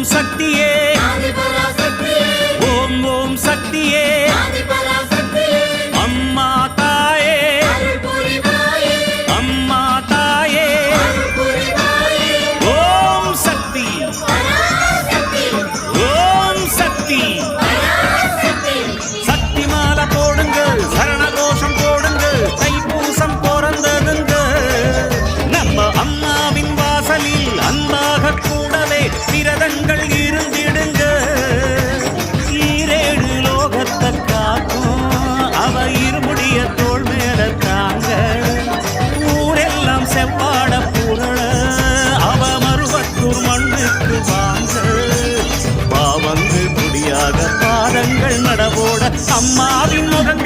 சக்தியே ஓம் ஓம் சக்தியே அம்மா தாயே அம்மா தாயே ஓம் சக்தி ஓம் சக்தி சக்தி மாலை போடுங்க சரணகோஷம் போடுங்க தைப்பூசம் பிறந்ததுங்க நம்ம அம்மாவின் வாசலில் அன்பாக கூடவே விரதங்கள் இருந்திடுங்க ஈரேழு லோகத்தை காக்கும் அவ இருமுடிய தோள் மேல தாங்க ஊரெல்லாம் செவ்வாட புரள அவ மருவத்தூர் மண்ணுக்கு வாங்க பாவங்கள் முடியாக பாதங்கள் நடவோட அம்மாவின் முகங்கள்